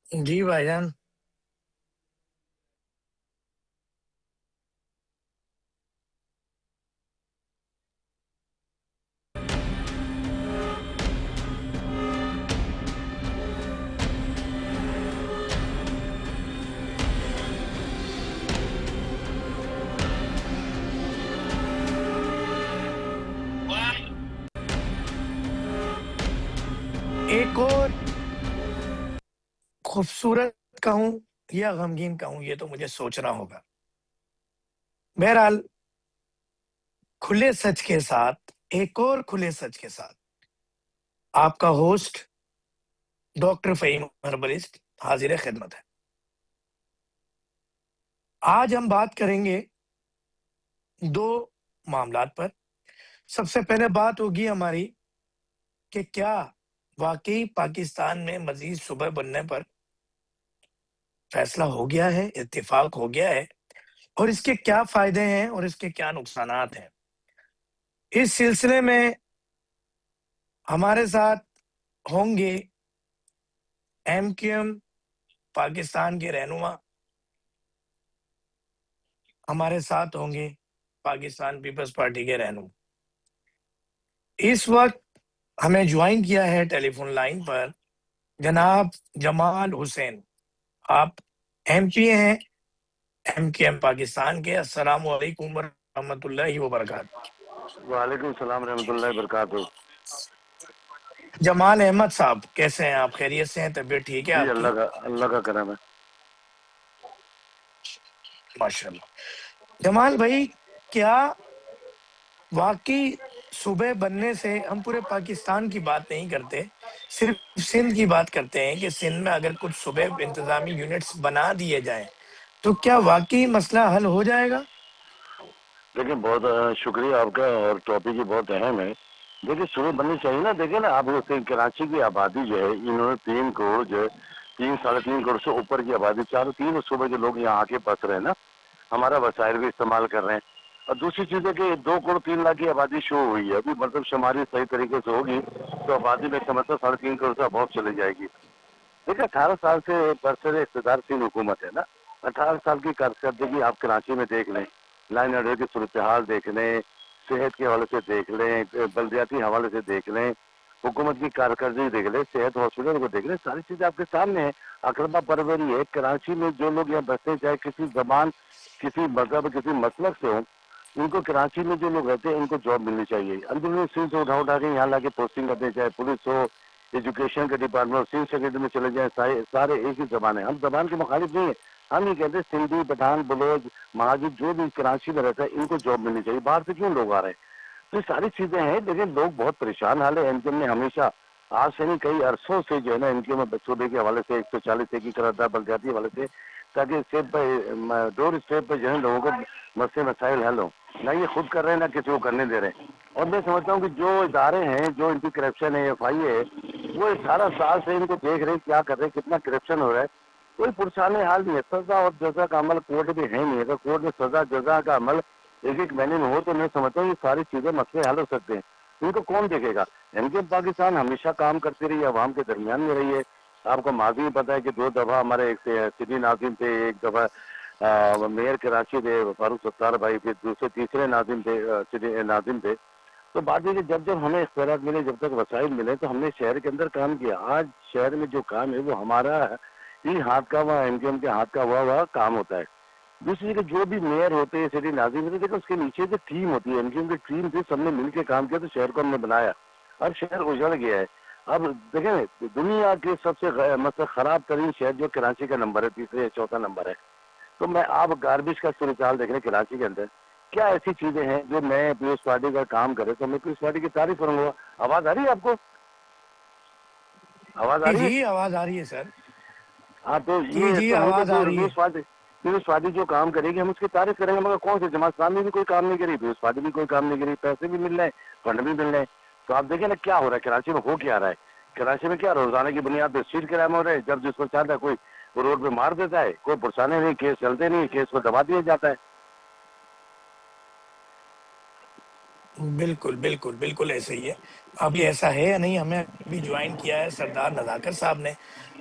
جی بھائی جان. ایک اور خوبصورت کہوں یا غمگین کہوں، یہ تو مجھے سوچنا ہوگا. بہرحال کھلے سچ کے ساتھ، ایک اور کھلے سچ کے ساتھ آپ کا ہوسٹ ڈاکٹر فہیم ہربلسٹ حاضر خدمت ہے. آج ہم بات کریں گے دو معاملات پر. سب سے پہلے بات ہوگی ہماری کہ کیا واقعی پاکستان میں مزید صوبے بننے پر فیصلہ ہو گیا ہے، اتفاق ہو گیا ہے، اور اس کے کیا فائدے ہیں اور اس کے کیا نقصانات ہیں. اس سلسلے میں ہمارے ساتھ ہوں گے ایم کیو ایم پاکستان کے رہنما، ہمارے ساتھ ہوں گے پاکستان پیپلز پارٹی کے رہنما. اس وقت ہمیں جوائن کیا ہے ٹیلی فون لائن پر جناب جمال حسین. آپ ایم پی ہیں ایم کیو ایم پاکستان کے. السلام علیکم ورحمۃ اللہ وبرکاتہ. وعلیکم السلام رحمۃ اللہ وبرکاتہ. جمال احمد صاحب کیسے ہیں آپ؟ خیریت سے ہیں؟ طبیعت ٹھیک ہے جی آپ کی؟ اللہ کا کرم ہے. ماشاء اللہ. جمال بھائی، کیا واقعی صوبے بننے سے ہم پورے پاکستان کی بات نہیں کرتے، صرف سندھ کی بات کرتے ہیں کہ سندھ میں اگر کچھ صوبے انتظامی یونٹس بنا دیے جائیں تو کیا واقعی مسئلہ حل ہو جائے گا؟ دیکھیں بہت شکریہ آپ کا، اور ٹاپک ہی بہت اہم ہے. دیکھیں صوبے بننے چاہیے نا. دیکھیں نا آپ کراچی کی آبادی جو ہے، انہوں نے 3 کروڑ جو ہے 3-3.5 کروڑ سے اوپر کی آبادی، چاروں 3 صوبے کے لوگ یہاں آ کے بس رہے ہیں نا، ہمارا وسائل بھی استعمال کر رہے ہیں. اور دوسری چیز ہے کہ 2 کروڑ 3 لاکھ کی آبادی شو ہوئی ہے ابھی. مطلب شماری صحیح طریقے سے ہوگی تو آبادی میں سمجھتا 3.5 کروڑ سے بہت چلی جائے گی. دیکھیں 18 سال سے برسر اقتدار سندھ حکومت ہے نا. 18 سال کی کارکردگی آپ کراچی میں دیکھ لیں، لائن آرڈر کی صورتحال دیکھ لیں، صحت کے حوالے سے دیکھ لیں، بلدیاتی حوالے سے دیکھ لیں، حکومت کی کارکردگی دیکھ لیں، صحت ہاسپٹل کو دیکھ لیں، ساری چیزیں آپ کے سامنے ہیں. اقربا پروری ہے. کراچی میں جو لوگ یہاں بستے، چاہے کسی زبان، کسی مذہب، کسی مسلک سے ہوں، ان کو کراچی میں جو لوگ رہتے ہیں ان کو جاب ملنی چاہیے. اندرونی سندھ سے اٹھا کے یہاں لا کے پوسٹنگ کرتے ہیں، چاہے پولیس ہو، ایجوکیشن کے ڈپارٹمنٹ، سندھ سیکرٹری میں چلے جائیں، سارے ایک ہی زبان ہے. ہم زبان کے مخالف نہیں ہیں. ہم یہ کہتے ہیں سندھی، پٹھان، بلوچ، مہاجر جو بھی کراچی میں رہتا ہے ان کو جاب ملنی چاہیے. باہر سے کیوں لوگ آ رہے ہیں؟ تو یہ ساری چیزیں ہیں. لیکن لوگ بہت پریشان حال ہے. این کے نے ہمیشہ آج سے نہیں کئی عرصوں سے جو ہے نا ان کے میں صوبے کے حوالے سے 140 کی قرارداد بلدیاتی حوالے سے، تاکہ اسٹیپ پہ ڈور اسٹیپ پہ جو ہے لوگوں کو مسئلے مسائل حل ہوں. نہ یہ خود کر رہے ہیں، نہ کسی کو کرنے دے رہے ہیں. اور میں سمجھتا ہوں کہ جو ادارے ہیں، جو ان کی کرپشن ہے، ایف آئی ہے، وہ 18 سال سے ان کو دیکھ رہے ہیں کیا کر رہے ہیں، کتنا کرپشن ہو رہا ہے. کوئی پرسان حال نہیں ہے. سزا اور جزا کا عمل کورٹ میں ہے نہیں. اگر کورٹ میں سزا جزا کا عمل ایک مہینے میں ہو تو میں سمجھتا ہوں یہ ساری چیزیں مسئلے حل ہو سکتے ہیں. ان کو کون دیکھے گا؟ ان کے پاکستان ہمیشہ کام کرتی رہی ہے، عوام کے درمیان میں رہی ہے. آپ کو ماضی میں پتا ہے کہ 2 دفعہ ہمارے ایک سٹی ناظم تھے، ایک دفعہ میئر کراچی تھے فاروق ستار بھائی، پھر دوسرے تیسرے ناظم تھے، سٹی ناظم تھے. تو بات یہ کہ جب ہمیں اختیارات ملے، جب تک وسائل ملے تو ہم نے شہر کے اندر کام کیا. آج شہر میں جو کام ہے وہ ہمارا ہی ہاتھ کا ہوا، ایم کیو ایم کے ہاتھ کا ہوا کام ہوتا ہے. دوسری کہ جو بھی میئر ہوتے ہیں، سٹی ناظم ہوتے ہیں، دیکھو اس کے نیچے جو ٹیم ہوتی ہے، ایم کیو ایم کی ٹیم تھی، سب نے مل کے کام کیا تو شہر کو ہم نے بنایا. اب شہر اجڑ گیا ہے. اب دیکھیں دنیا کے سب سے مطلب خراب ترین شہر جو کراچی کا نمبر ہے، 3 یا 4 نمبر ہے. تو میں آپ گاربیج کا صورتحال دیکھ رہے ہیں کراچی کے اندر. کیا ایسی چیزیں ہیں جو میں پیپلز پارٹی کا کام کرے تو میں پیپلز پارٹی کی تعریف کروں گا. آواز آ رہی ہے آپ کو؟ آواز آ رہی ہے؟ جی آواز آ رہی ہے سر. ہاں تو جی یہ جی تو ہے کہ آواز آ رہی ہے. پیپلز پارٹی جو کام کرے گی ہم اس کی تعریف کریں گے. مگر کون سے جماعت اسلامی بھی کوئی کام نہیں کری، پیپلز پارٹی بھی کوئی کام نہیں کری. پیسے بھی مل رہے ہیں، فنڈ بھی مل رہے ہیں. تو آپ دیکھیں نا کیا ہو رہا ہے کراچی میں، ہو کیا رہا ہے. کراچی میں کیا روزانہ کی بنیاد پہ اسٹریٹ کرائم ہو رہے ہیں. جب جس کو چاہتا ہے کوئی روڈ پہ مار دیتا ہے، کوئی پرسانے نہیں، کیس چلتے نہیں، کیس کو دبا دیا جاتا ہے. بالکل بالکل بالکل ایسے ہی ہے. ابھی ایسا ہے یا نہیں؟ ہمیں ابھی جوائن کیا ہے سردار نذاکر صاحب نے.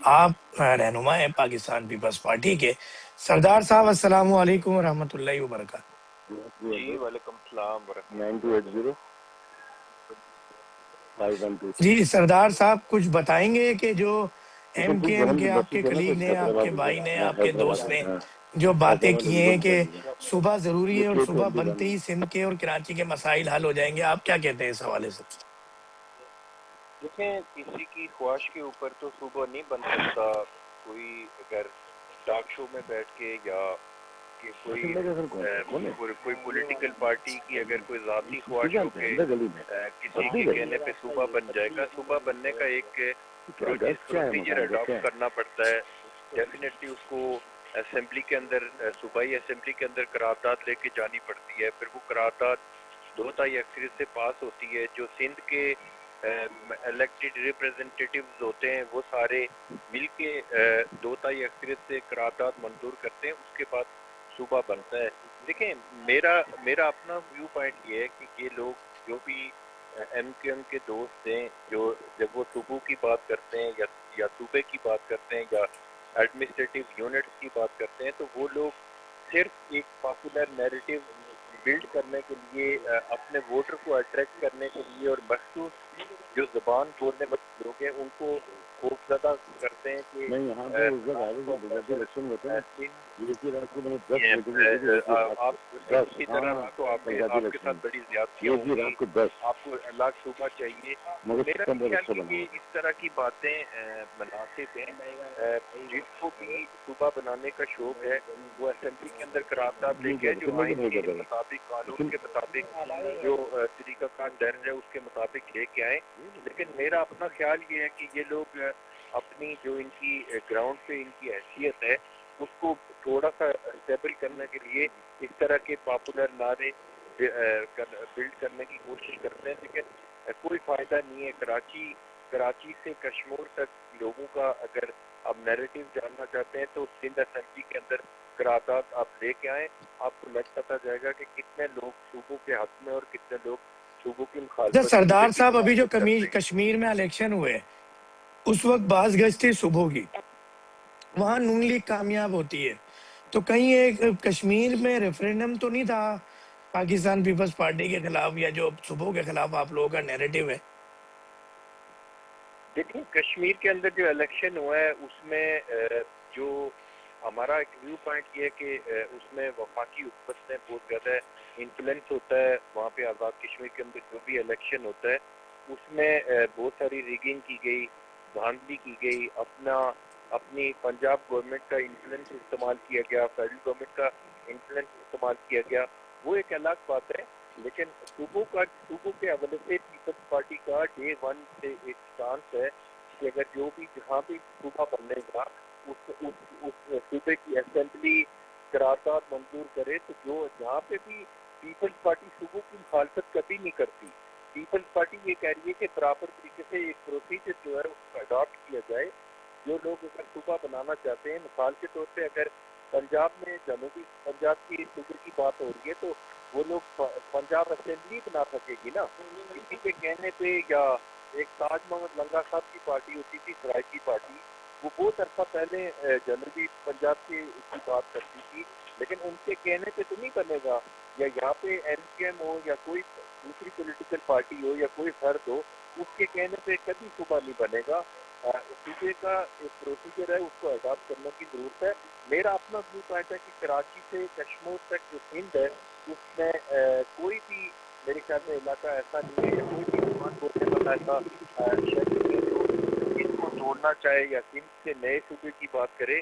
آپ رہنما ہیں پاکستان پیپلز پارٹی کے. سردار صاحب السلام علیکم ورحمۃ اللہ وبرکاتہ. جی وعلیکم السلام ورحمۃ 9280 512. جی سردار صاحب کچھ بتائیں گے کہ جو ایم کے ایم کے آپ کے کلیگ نے، آپ کے بھائی نے، آپ کے دوست نے جو باتیں کی ہیں کہ صبح ضروری ہے اور صبح بنتے ہی سندھ کے اور کراچی کے مسائل حل ہو جائیں گے، آپ کیا کہتے ہیں اس حوالے سے؟ دیکھیں، کسی کی خواہش کے اوپر تو صوبہ نہیں بن سکتا. کوئی اگر ٹاک شو میں بیٹھ کے یا کہ کوئی پولیٹیکل پارٹی کی اگر کوئی ذاتی خواہش ہو کہ کسی کے کہنے پہ صوبہ بن جائے گا، صوبہ بننے کا ایک پروسیجر اڈاپٹ کرنا پڑتا ہے. ڈیفینیٹلی اس کو اسمبلی کے اندر، صوبائی اسمبلی کے اندر قرارداد لے کے جانی پڑتی ہے. پھر وہ قرارداد 2/3 اکثریت سے پاس ہوتی ہے. جو سندھ کے الیکٹڈ ریپریزنٹیٹیوز ہوتے ہیں وہ سارے مل کے 2/3 اکثریت سے قرارداد منظور کرتے ہیں. اس کے بعد صوبہ بنتا ہے. دیکھیں، میرا اپنا ویو پوائنٹ یہ ہے کہ یہ لوگ جو بھی ایم کیو ایم کے دوست ہیں، جو جب وہ صوبوں کی بات کرتے ہیں یا صوبے کی بات کرتے ہیں یا ایڈمنسٹریٹو یونٹس کی بات کرتے ہیں، تو وہ لوگ صرف ایک پاپولر نیریٹو بلڈ کرنے کے لیے، اپنے ووٹر کو اٹریکٹ کرنے کے لیے، اور مخصوص جو زبان بولنے والے لوگ ہیں ان کو خوفزدہ کرتے ہیں کہ آپ اسی طرح تو آپ کے ساتھ بڑی زیادتیاں ہوگی، آپ کو الگ صوبہ چاہیے. میرا خیال کہ یہ اس طرح کی باتیں مناسب ہیں. جس کو بھی صوبہ بنانے کا شوق ہے وہ اسمبلی کے اندر قرارداد لے کے جو آئین کے مطابق، قانون کے مطابق جو طریقہ کار درج ہے اس کے مطابق لے کے آئیں. لیکن میرا اپنا خیال یہ ہے کہ یہ لوگ اپنی جو ان کی گراؤنڈ پہ ان کی حیثیت ہے اس کو تھوڑا سا اسٹیبل کرنے کے لیے اس طرح کے پاپولر نعرے بلڈ کرنے کی کوشش کرتے ہیں. لیکن کوئی فائدہ نہیں ہے. کراچی سے کشمیر تک لوگوں کا اگر آپ نیریٹو جاننا چاہتے ہیں تو سندھ اسمبلی کے اندر قرارداد آپ لے کے آئیں. آپ کو لگ پتہ جائے گا کہ کتنے لوگ صوبوں کے حق میں اور کتنے لوگ صوبوں کی مخالفت. سردار صاحب ابھی جو کشمیر میں الیکشن ہوئے اس وقت بعض گز تھی صوبوں کی، وہاں نون لیگ کامیاب ہوتی ہے، تو کہیں ایک کشمیر میں ریفرینڈم تو نہیں تھا پاکستان پیپلز پارٹی کے خلاف یا جو صوبوں کے خلاف آپ لوگوں کا نیریٹو ہے؟ دیکھیں، کشمیر کے اندر جو الیکشن ہوا ہے اس میں جو ہمارا ایک ویو پوائنٹ یہ ہے کہ اس میں وفاقی حکومت میں بہت زیادہ انفلوئنس ہوتا ہے. وہاں پہ آزاد کشمیر کے اندر جو بھی الیکشن ہوتا ہے اس میں بہت ساری ریگنگ کی گئی، دھاندلی کی گئی، اپنی پنجاب گورنمنٹ کا انفلوئنس استعمال کیا گیا، فیڈرل گورنمنٹ کا انفلوئنس استعمال کیا گیا. وہ ایک الگ بات ہے. لیکن صوبوں کے حوالے سے پیپلز پارٹی کا ڈے 1 سے ایک چانس ہے کہ اگر جو بھی جہاں بھی صوبہ بننے گا اس صوبے کی اسمبلی قرارداد منظور کرے تو جو جہاں پہ بھی پیپلز پارٹی صوبوں کی مخالفت کبھی نہیں کرتی. پیپلز پارٹی یہ کہہ رہی ہے کہ برابر طریقے سے ایک پروسیجر جو ہے اس کو اڈاپٹ کیا جائے. جو لوگ اگر صوبہ بنانا چاہتے ہیں، مثال کے طور پہ اگر پنجاب میں جنوبی پنجاب کی صوبے کی بات ہو رہی ہے تو وہ لوگ پنجاب اسمبلی بنا سکے گی نا. کسی کے کہنے پہ، یا ایک تاج محمد لنگا صاحب کی پارٹی ہوتی تھی، سرائکی پارٹی، وہ بہت عرصہ پہلے جنوبی پنجاب کی بات کرتی تھی، لیکن ان کے کہنے پہ تو نہیں بنے گا. یا یہاں پہ ایم کیو ایم ہو یا کوئی دوسری پولیٹیکل پارٹی ہو یا کوئی فرد ہو، اس کے کہنے پہ کبھی صوبہ نہیں بنے گا. صوبے کا ایک پروسیجر ہے، اس کو اڈاپٹ کرنے کی ضرورت ہے. میرا اپنا ویو پوائنٹ ہے کہ کراچی سے کشمیر تک جو سندھ ہے اس میں کوئی بھی میرے خیال میں علاقہ ایسا نہیں ہے یا کوئی بھی زبان بولنے والا ایسا شخص نہیں ہے جو سندھ کو توڑنا چاہے یا سندھ کے نئے صوبے کی بات کرے.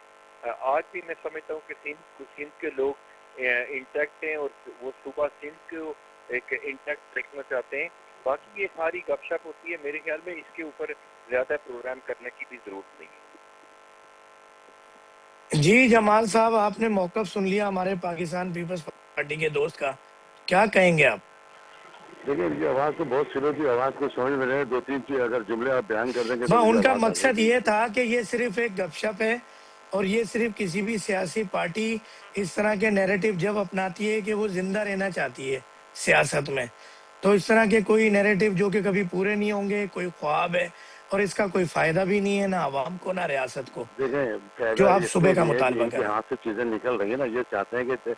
آج بھی میں سمجھتا ہوں کہ سندھ کے لوگ انٹیکٹ ہیں اور وہ صوبہ سندھ کو ایک انٹیکٹ رکھنا چاہتے ہیں. باقی یہ ساری گپ شپ ہوتی ہے. میرے خیال میں اس کے اوپر زیادہ پروگرام کرنے کی بھی ضرورت نہیں ہے. جی جمال صاحب، آپ نے موقف سن لیا ہمارے پاکستان پیپلز پارٹی کے دوست کا، کیا کہیں گے آپ؟ دیکھیں یہ آواز تو بہت سلو تھی، آواز کو سمجھ میں نہیں. 2-3 چیز اگر جملے آپ بیان کر دیں گے تو ان کا آواز آ جائے مقصد گی. یہ تھا کہ یہ صرف ایک گپ شپ ہے اور یہ صرف کسی بھی سیاسی پارٹی اس طرح کے نیریٹو جب اپناتی ہے کہ وہ زندہ رہنا چاہتی ہے سیاست میں، تو اس طرح کے کوئی نیریٹو جو کہ کبھی پورے نہیں ہوں گے، کوئی خواب ہے اور اس کا کوئی فائدہ بھی نہیں ہے نہ عوام کو نہ ریاست کو، دیکھیں جو فائدہ آپ اس صبح میں کا بھی ہے کہ مطالبہ ان کے کریں. ہاتھ سے چیزیں نکل رہی ہیں نا. یہ چاہتے ہیں کہ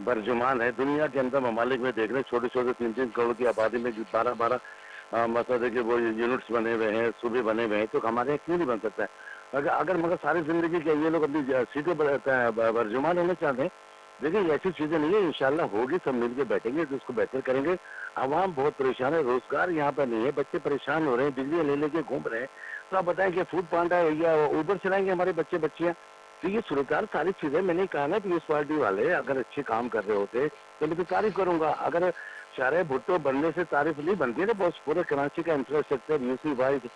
برجمان ہے دنیا کے اندر ممالک میں دیکھ رہے ہیں چھوٹے چھوٹے 3-3 کروڑ کی آبادی میں 12 مطلب ہے کہ وہ یونٹس بنے ہوئے ہیں، صوبے بنے ہوئے ہیں، تو ہمارے یہاں کیوں نہیں بن سکتا ہے؟ اگر مگر ساری زندگی کے یہ لوگ اپنی سیٹیں برجمان ہونے چاہتے ہیں. دیکھیں یہ ایسی چیزیں نہیں ہے، انشاءاللہ ہوگی، سب مل کے بیٹھیں گے تو اس کو بہتر کریں گے. عوام بہت پریشان ہے، روزگار یہاں پر نہیں ہے، بچے پریشان ہو رہے ہیں، بجلی لے لے کے گھوم رہے ہیں. تو آپ بتائیں کہ فوڈ پانڈا یا اوبر چلائیں گے ہمارے بچے بچیاں؟ تو یہ صورتحال ساری چیزیں میں نے کہا نا کہ اس پارٹی والے اگر اچھے کام کر رہے ہوتے تو میں تو تعریف کروں گا. اگر شارع بھٹو بننے سے تعریف نہیں بنتی نا، بہت پورے کراچی کا انفراسٹرکچر یو سی وائز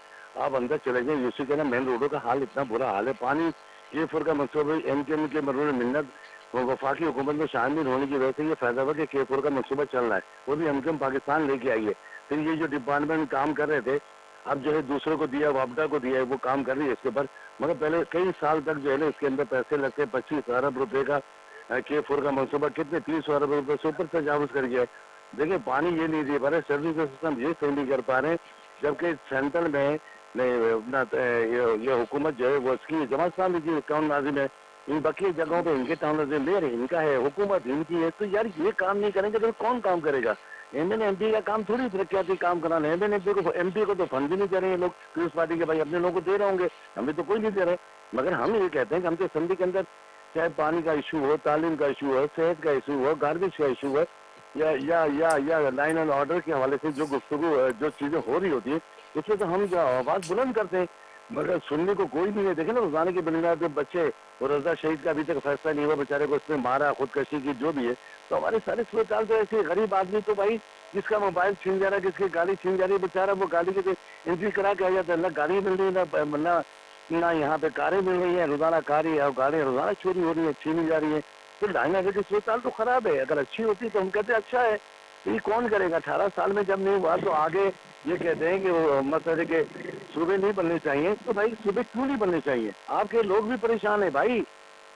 آپ اندر چلے جائیں، یو سی کے نا مین روڈوں کا حال اتنا برا حال ہے. پانی K4 کا منصوبہ ایم کے مرور منت وفاقی حکومت میں شامل ہونے کی وجہ سے یہ فائدہ ہوا کہ K4 کا منصوبہ چل رہا ہے، وہ بھی ایم پاکستان لے کے آئی ہے. پھر یہ جو ڈپارٹمنٹ کام کر رہے تھے اب جو ہے دوسروں کو دیا، وابڈا کو دیا ہے، وہ کام کر رہی ہے اس کے اوپر. مگر پہلے کئی سال تک جو ہے نا اس کے اندر پیسے لگتے، 25 ارب روپے کا K4 کا منصوبہ کتنے 30 ارب روپے سے اوپر تجاوز کر گیا ہے. دیکھیں پانی یہ نہیں دے پا رہے، سروس کا سسٹم یہ صحیح نہیں کر پا رہے، جبکہ سینٹرل میں یہ حکومت جو ہے وہ اس کی جماعت اسلامی کی ٹاؤن نازم ہے، ان بقیہ جگہوں پہ ان کے ٹاؤن نازم لے رہے، ان کا ہے حکومت ان کی ہے. تو یار یہ کام نہیں کریں گے تو کون کام کرے گا؟ ایم پی کا کام تھوڑی ترقیاتی کام کرانا ہے. ایم پی کو تو فنڈ بھی نہیں دے رہے ہیں لوگ پیپلز پارٹی کے، بھائی اپنے لوگوں کو دے رہے ہوں گے، ہمیں تو کوئی نہیں دے رہے. مگر ہم یہ کہتے ہیں کہ ہم تو اسمبلی کے اندر چاہے پانی کا ایشو ہو، تعلیم کا ایشو ہو، صحت کا ایشو ہو، گاربیج کا ایشو ہو، یا لائن اینڈ آرڈر کے حوالے سے جو گفتگو جو چیزیں ہو رہی ہوتی ہیں اس میں تو ہم جو آواز بلند کرتے ہیں، مگر سننے کو کوئی نہیں ہے. دیکھیں نا روزانہ کی بنیاد پہ بچے اور رضا شہید کا ابھی تک فیصلہ نہیں ہوا، بیچارے کو اس نے مارا، خودکشی کی، جو بھی ہے. تو ہمارے سارے صورتحال تو ایسے غریب آدمی تو بھائی کس کا موبائل چھین جا رہا ہے، کس کی گاڑی چھین جا رہی ہے، بیچارہ وہ گاڑی کی انٹری کرا کے آ جاتا ہے، نہ گاڑی مل رہی ہے نہ یہاں پہ کاریں مل رہی ہیں. روزانہ کاری اور گاڑیاں روزانہ چوری ہو رہی ہیں، چھینی جا رہی ہیں. تو ڈھائی لاکھ کی صورتحال تو خراب ہے. اگر اچھی ہوتی تو ہم کہتے ہیں اچھا ہے. تو یہ کون کرے گا؟ 18 سال میں جب نہیں ہوا تو آگے یہ کہتے ہیں کہ وہ مسئلے کے صوبے نہیں بننے چاہیے. تو بھائی صوبے کیوں نہیں بننے چاہیے؟ آپ کے لوگ بھی پریشان ہیں بھائی.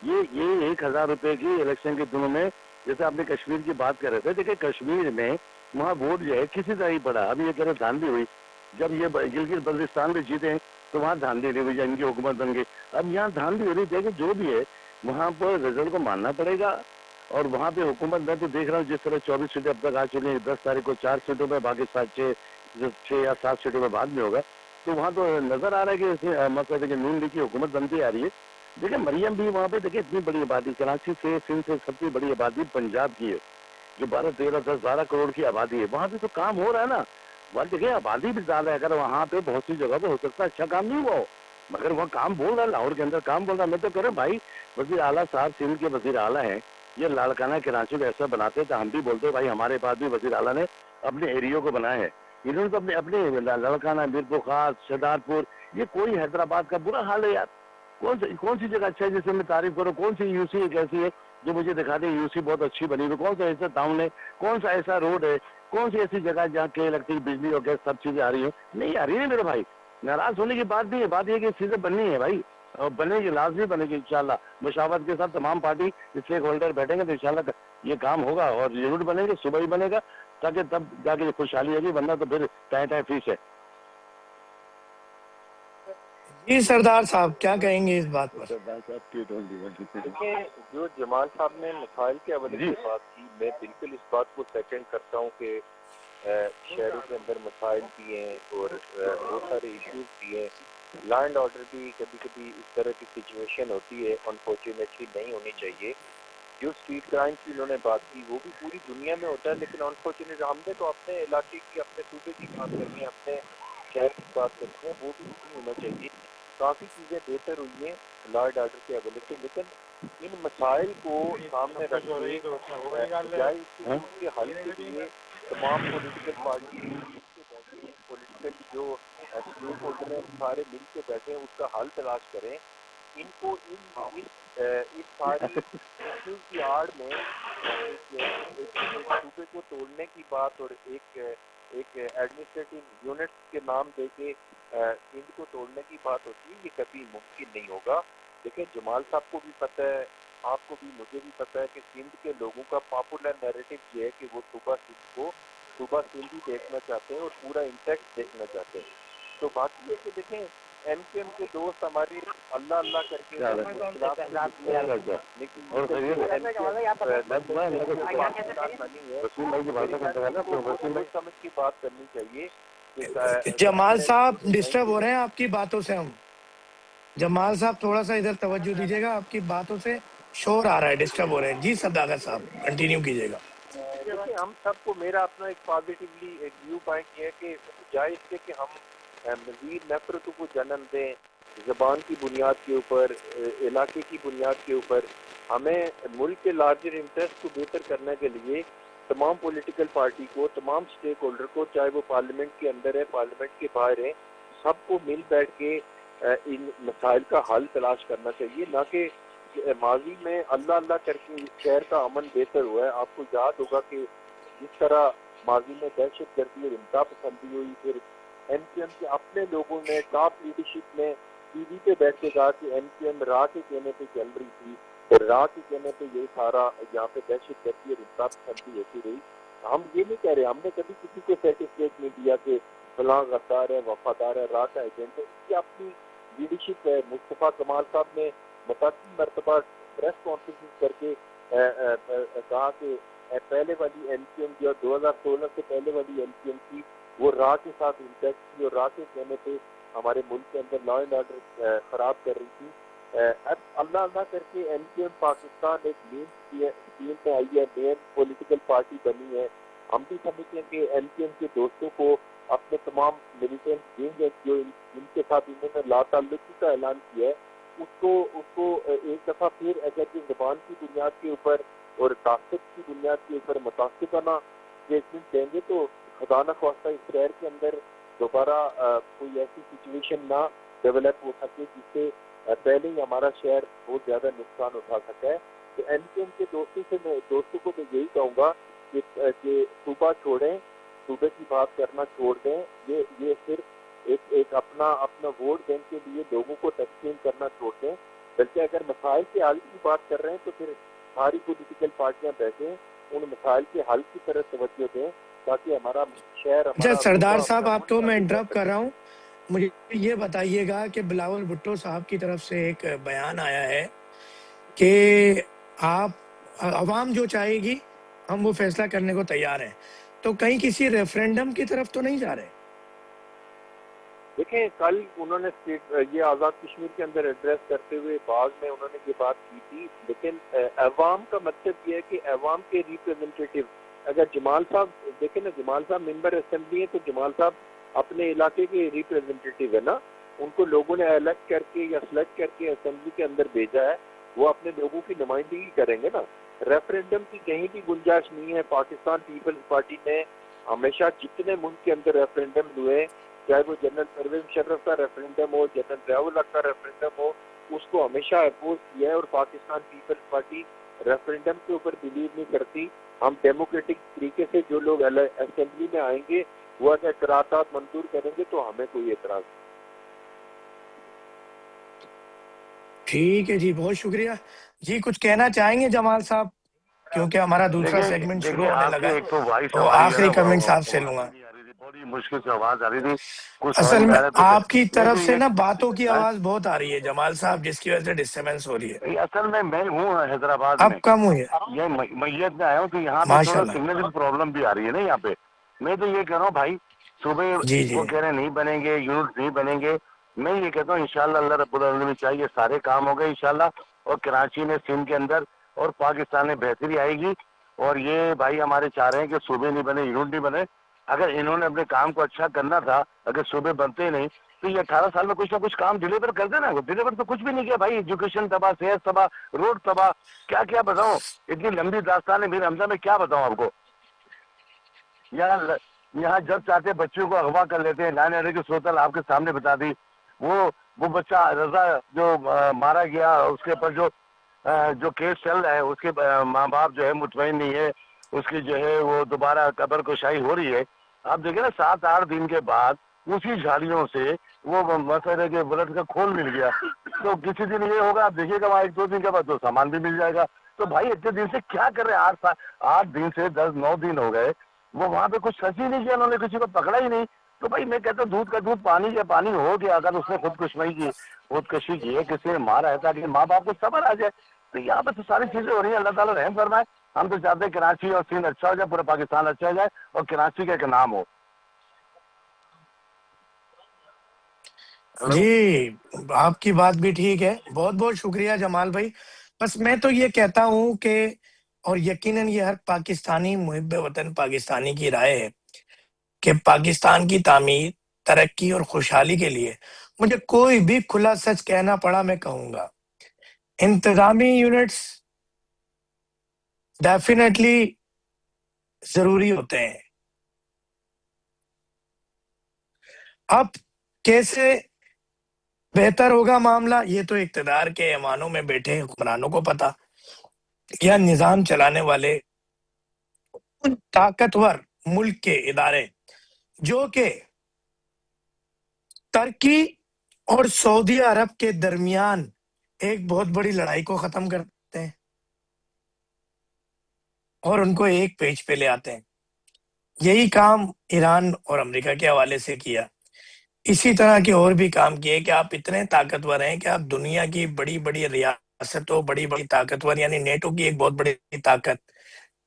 یہ 1000 روپے کی الیکشن کے دنوں میں، جیسے آپ نے کشمیر کی بات کر رہے تھے، دیکھیں کشمیر میں وہاں ووٹ جو ہے کسی طرح ہی پڑا. ابھی یہ کہہ رہے دھاندلی ہوئی، جب یہ گلگت بلتستان میں جیتے تو وہاں دھاندلی نہیں ہوئی، ان کی حکومت بن گئی. اب یہاں دھاندلی ہو رہی. دیکھیں جو بھی ہے وہاں پر رزلٹ کو ماننا پڑے گا. اور وہاں پہ حکومت میں تو دیکھ رہا ہوں جس طرح 24 سیٹیں اب تک آ چکی ہیں، 10 تاریخ کو 4 سیٹوں میں، باقی 6 یا 7 سیٹوں میں بعد میں ہوگا. تو وہاں تو نظر آ رہا ہے کہ مطلب ہے کہ نون لیگ کی حکومت بنتی آ رہی ہے. دیکھیں مریم بھی وہاں پہ دیکھیں اتنی بڑی آبادی، کراچی سے سندھ سے سب سے بڑی آبادی پنجاب کی ہے، جو 12 کروڑ کی آبادی ہے. وہاں پہ تو کام ہو رہا ہے نا. وہاں دیکھیں آبادی بھی زیادہ ہے، اگر وہاں پہ بہت سی جگہ پہ ہو سکتا ہے اچھا کام نہیں ہوا ہو، مگر وہ کام بول رہا ہے، لاہور کے اندر کام بول رہا ہے. میں تو کہہ رہا ہوں بھائی وزیر اعلیٰ صاحب سندھ کے وزیر اعلیٰ ہیں، یہ لاڑکانہ کراچی کو ایسا بناتے تو ہم بھی بولتے بھائی ہمارے پاس بھی وزیر اعلیٰ نے اپنے ایریوں کو بنایا ہے. انہوں نے تو اپنے لاڑکانہ، میرپور خاص، شہدار پور، یہ کوئی حیدرآباد کا برا حال ہے یار. کون سی جگہ اچھا ہے جسے میں تعریف کروں؟ کون سی یو سی ایک ایسی ہے جو مجھے دکھا دے یو سی بہت اچھی بنی ہوئی؟ کون سا ایسا ٹاؤن ہے، کون سا ایسا روڈ ہے، کون سی ایسی جگہ جہاں کے الیکٹرک، بجلی اور گیس سب چیزیں آ رہی ہیں؟ نہیں آ رہی ہے میرے بھائی. ناراض ہونے کی بات نہیں ہے، بات یہ کہ چیزیں بننی ہے بھائی، اور بنے گی، لازمی بنے گی انشاءاللہ. مشاورت کے ساتھ تمام پارٹی اسٹیک ہولڈر بیٹھیں گے تو انشاءاللہ یہ کام ہوگا، اور ضرور بنے گے، صبح ہی بنے گا، تاکہ تب جا کے خوشحالی ہوگی، ورنہ تو پھر ٹائم فیس ہے. جی سردار صاحب کیا کہیں گے اس بات پر؟ دیکھیں جو جمال صاحب نے مسائل کے حوالے سے بات کی، میں بالکل اس بات کو سیکنڈ کرتا ہوں کہ شہروں کے اندر مسائل بھی ہیں اور بہت سارے ایشوز بھی ہیں. لا اینڈ آرڈر بھی کبھی کبھی اس طرح کی سچویشن ہوتی ہے، انفارچونیٹلی نہیں ہونی چاہیے. جو اسٹریٹ کرائم کی انہوں نے بات کی وہ بھی پوری دنیا میں ہوتا ہے، لیکن انفارچونیٹ ہم نے تو اپنے علاقے کی، اپنے صوبے کی بات کرنی ہے، اپنے شہر کی بات کرنی ہے. وہ بھی نہیں ہونا چاہیے. کافی چیزیں بہتر ہوئی ہیں لا اینڈ آرڈر کے حوالے سے، لیکن ان مسائل کو سامنے رکھ کے بجائے اس کے حل کے لیے تمام پولیٹیکل پارٹی پولیٹیکل جو اسٹیک ہولڈر ہیں سارے مل کے بیٹھے اس کا حل تلاش کریں. ان کو اس ساری ایشوز کی آڑ میں ایک صوبے کو توڑنے کی بات اور ایک ایڈمنسٹریٹو یونٹس کے نام دے کے سندھ کو توڑنے کی بات ہوتی ہے، یہ کبھی ممکن نہیں ہوگا. دیکھیں جمال صاحب کو بھی پتہ ہے، آپ کو بھی، مجھے بھی پتہ ہے کہ سندھ کے لوگوں کا پاپولر نیریٹو یہ ہے کہ وہ صوبہ سندھ کو صوبہ سندھ دیکھنا چاہتے ہیں اور پورا انٹیکٹ دیکھنا چاہتے ہیں. تو بات یہ کہ دیکھیں ایم کیو ایم کے دوست ہمارے اللہ اللہ کر کے سمجھ کی بات کرنی چاہیے. جمال صاحب ڈسٹرب ہو رہے ہیں آپ کی باتوں سے. ہم جمال صاحب تھوڑا سا ادھر توجہ دیجیے گا, آپ کی باتوں سے شور آ رہا ہے, ڈسٹرب ہو رہے ہیں. جی صداقت صاحب کنٹینیو کیجیے گا. دیکھیں ہم سب کو میرا اپنا ایک پازیٹیولی ایک ویو پوائنٹ یہ ہے کہ جائز ہے کہ ہم مزید نفرتوں کو جنم دیں زبان کی بنیاد کے اوپر, علاقے کی بنیاد کے اوپر. ہمیں ملک کے لارجر انٹرسٹ کو بہتر کرنے کے لیے تمام پولیٹیکل پارٹی کو, تمام سٹیک ہولڈر کو, چاہے وہ پارلیمنٹ کے اندر ہے پارلیمنٹ کے باہر ہے, سب کو مل بیٹھ کے ان مسائل کا حل تلاش کرنا چاہیے. نہ کہ ماضی میں اللہ اللہ کر کے اس شہر کا امن بہتر ہوا ہے. آپ کو یاد ہوگا کہ جس طرح ماضی میں دہشت گردی اور انتہا پسندی ہوئی, پھر ایم کیو ایم کے اپنے لوگوں نے ٹاپ لیڈرشپ میں ٹی وی پہ بیٹھ کے کہا کہ ایم کیو ایم راہ کے کہنے پہ چل رہی تھی اور راہ کے کہنے پہ یہ سارا یہاں پہ دہشت گردی اور انتہا پسندی ہوتی رہی. ہم یہ نہیں کہہ رہے, ہم نے کبھی کسی کو سرٹیفکیٹ نہیں دیا کہ فلاں غدار ہے, وفادار ہے, راہ کا ایجنٹ ہے. اس کی اپنی لیڈرشپ ہے. مصطفیٰ کمال صاحب نے متعدد مرتبہ پریس کانفرنس کر کے کہا کہ پہلے والی ایم کیو ایم جو 2016 سے پہلے والی ایم کیو ایم تھی وہ راہ کے ساتھ انٹیکٹ تھی اور راہ کے کہنے پہ ہمارے ملک کے اندر لا اینڈ آرڈر خراب کر رہی تھی. اب اللہ اللہ کر کے ایم کیو ایم پاکستان ایک مین ٹیم میں آئی ہے, مین پولیٹیکل پارٹی بنی ہے. ہم بھی سمجھتے ہیں کہ ایم کیو ایم کے دوستوں کو اپنے تمام ملیٹنٹ ونگ جو ان کے ساتھ انہوں نے لا تعلقی کا اعلان کیا ہے اس کو ایک دفعہ پھر اگر کہ زبان کی بنیاد کے اوپر اور طاقت کی بنیاد کے اوپر متاثرانہ اسٹیٹمنٹ دیں گے تو خدا نہ خواستہ اس شہر کے اندر دوبارہ کوئی ایسی سچویشن نہ ڈیولپ ہو سکے جس سے پہلے ہی ہمارا شہر بہت زیادہ نقصان اٹھا سکتا ہے. تو ایم کیو ایم کے دوستوں کو میں یہی کہوں گا کہ صوبہ چھوڑیں, صوبے کی بات کرنا چھوڑ دیں. یہ صرف ایک اپنا ووٹ بینک کے لیے لوگوں کو تقسیم کرنا چھوڑ دیں, بلکہ اگر مسائل کے حل کی بات کر رہے ہیں تو پھر ساری پولیٹیکل پارٹیاں بیٹھیں, ان مسائل کے حل کی طرف توجہ دیں تاکہ ہمارا شہر اچھا سردار صاحب, آپ تو میں انٹرپٹ کر رہا ہوں, مجھے یہ بتائیے گا کہ بلاول بھٹو صاحب کی طرف سے ایک بیان آیا ہے کہ آپ عوام جو چاہے گی ہم وہ فیصلہ کرنے کو تیار ہیں, تو کہیں کسی ریفرینڈم کی طرف تو نہیں جا رہے؟ دیکھیں کل انہوں نے یہ آزاد کشمیر کے اندر ایڈریس کرتے ہوئے بعض میں انہوں نے یہ بات کی تھی, لیکن عوام کا مطلب یہ ہے کہ عوام کے ریپرزنٹیٹیو, اگر جمال صاحب دیکھیں نا, جمال صاحب ممبر اسمبلی ہیں تو جمال صاحب اپنے علاقے کے ریپرزنٹیٹیو ہے نا, ان کو لوگوں نے الیکٹ کر کے یا سلیکٹ کر کے اسمبلی کے اندر بھیجا ہے, وہ اپنے لوگوں کی نمائندگی کریں گے نا. ریفرینڈم کی کہیں بھی گنجائش نہیں ہے. پاکستان پیپلز پارٹی نے ہمیشہ جتنے ملک کے اندر ریفرینڈم ہوئے, چاہے وہ جنرل پرویز مشرف کا ریفرینڈم ہو, جنرل ضیاء الحق کا ریفرینڈم ہو, اس کو ہمیشہ اپوز کیا ہے. اور پاکستان پیپلز پارٹی ریفرینڈم کے اوپر بلیو نہیں کرتی. ہم ڈیموکریٹک طریقے سے جو لوگ اسمبلی میں آئیں گے وہ اگر قرارداد منظور کریں گے تو ہمیں کوئی اعتراض نہیں. ٹھیک ہے جی, بہت شکریہ جی. کچھ کہنا چاہیں گے جمال صاحب, کیونکہ ہمارا دوسرا سیگمنٹ شروع ہونے لگا ہے, تو آخری کمنٹس آپ سے لوں گا. بڑی مشکل سے آواز آ رہی تھی, کچھ سمجھ اصل میں میں آ رہا تو آپ کی طرف سے نا باتوں کی آواز بہت آ رہی ہے جمال صاحب, جس کی وجہ سے ڈسٹربنس ہو رہی ہے. اصل میں ہوں حیدرآباد اب میں, کم ہوئی ہے یہ میت میں آیا ہوں تو یہاں پہ ماشاء تھوڑا اللہ. سگنل کی پرابلم بھی آ رہی ہے نا یہاں پہ. میں تو یہ کہہ رہا ہوں بھائی, صوبے جی جی وہ کہہ رہے نہیں بنیں گے, یونٹ نہیں بنیں گے. میں یہ کہتا ہوں انشاءاللہ اللہ رب العالمین میں چاہیے سارے کام ہو گئے انشاءاللہ, اور کراچی میں, سندھ کے اندر اور پاکستان میں بہتری آئے گی. اور یہ بھائی ہمارے چاہ رہے ہیں کہ صوبے نہیں بنے, یونٹ نہیں بنے. اگر انہوں نے اپنے کام کو اچھا کرنا تھا, اگر صوبے بنتے نہیں تو یہ 18 سال میں کچھ نہ کچھ کام ڈلیور کر دینا. ڈلیور تو کچھ بھی نہیں کیا بھائی, ایجوکیشن تباہ, صحت تباہ, روڈ تباہ, کیا کیا بتاؤں, اتنی لمبی داستان ہے میرے حمزہ میں, کیا بتاؤں آپ کو. یہاں جب چاہتے بچوں کو اغوا کر لیتے ہیں. لائن ایڈر کی صورت آپ کے سامنے بتا دی. وہ بچہ رضا جو مارا گیا, اس کے اوپر جو کیس چل رہا ہے, اس کے ماں باپ جو ہے مطمئن نہیں ہے, اس کی جو ہے وہ دوبارہ قبر کشائی ہو رہی ہے. آپ دیکھیں نا 7-8 دن کے بعد اسی جھاڑیوں سے وہ مسئلے کے بلٹ کا کھول مل گیا. تو کسی دن یہ ہوگا, آپ دیکھیے گا وہاں 1-2 دن کے بعد تو سامان بھی مل جائے گا. تو بھائی اتنے دن سے کیا کر رہے ہیں, 8 دن سے 10-9 دن ہو گئے, وہ وہاں پہ کچھ کسی نہیں کیا، انہوں نے کسی کو پکڑا ہی نہیں. تو بھائی میں کہتا ہوں دودھ کا دودھ پانی کا پانی ہو گیا. اگر اس نے خودکشی کی ہے، کسی نے مارا ہے، تاکہ ماں باپ کو صبر آ جائے. تو یہاں پہ تو ساری چیزیں ہو رہی ہیں. اللہ تعالیٰ رحم فرمائے. ہم تو چاہتے ہیں کراچی اور سندھ اچھا ہو جائے، پورا پاکستان اچھا ہو جائے اور کراچی کا ایک نام ہو. جی آپ کی بات بھی ٹھیک ہے، بہت بہت شکریہ جمال بھائی. بس میں تو یہ کہتا ہوں کہ، اور یقیناً یہ ہر پاکستانی محب وطن پاکستانی کی رائے ہے کہ پاکستان کی تعمیر، ترقی اور خوشحالی کے لیے مجھے کوئی بھی کھلا سچ کہنا پڑا میں کہوں گا، انتظامی یونٹس ڈیفینیٹلی ضروری ہوتے ہیں. اب کیسے بہتر ہوگا معاملہ، یہ تو اقتدار کے ایوانوں میں بیٹھے حکمرانوں کو پتا، یا نظام چلانے والے ان طاقتور ملک کے ادارے جو کہ ترکی اور سعودی عرب کے درمیان ایک بہت بڑی لڑائی کو ختم کرتے ہیں اور ان کو ایک پیج پہ لے آتے ہیں. یہی کام ایران اور امریکہ کے حوالے سے کیا. اسی طرح کے اور بھی کام کیے کہ آپ اتنے طاقتور ہیں کہ آپ دنیا کی بڑی بڑی ریاستوں، بڑی بڑی طاقتور، یعنی نیٹو کی ایک بہت بڑی طاقت،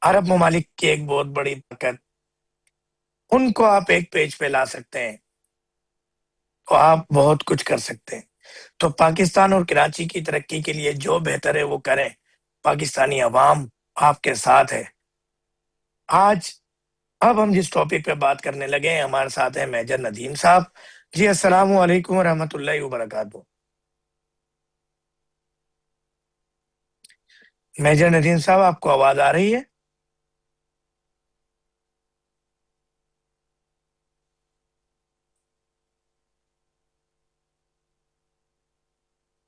عرب ممالک کی ایک بہت بڑی طاقت، ان کو آپ ایک پیج پہ لا سکتے ہیں، تو آپ بہت کچھ کر سکتے ہیں. تو پاکستان اور کراچی کی ترقی کے لیے جو بہتر ہے وہ کریں. پاکستانی عوام آپ کے ساتھ ہے. اب ہم جس ٹاپک پہ بات کرنے لگے ہیں، ہمارے ساتھ ہیں میجر ندیم صاحب. جی السلام علیکم ورحمۃ اللہ وبرکاتہ. میجر ندیم صاحب آپ کو آواز آ رہی ہے؟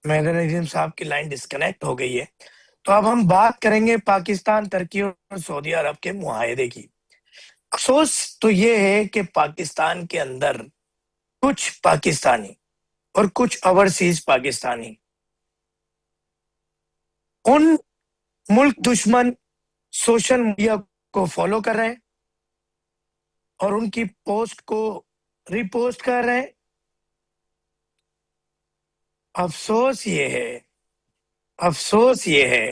میجر ندیم صاحب کی لائن ڈسکنیکٹ ہو گئی ہے. تو اب ہم بات کریں گے پاکستان، ترکی اور سعودی عرب کے معاہدے کی. افسوس تو یہ ہے کہ پاکستان کے اندر کچھ پاکستانی اور کچھ اوورسیز پاکستانی ان ملک دشمن سوشل میڈیا کو فالو کر رہے ہیں اور ان کی پوسٹ کو ریپوسٹ کر رہے ہیں. افسوس یہ ہے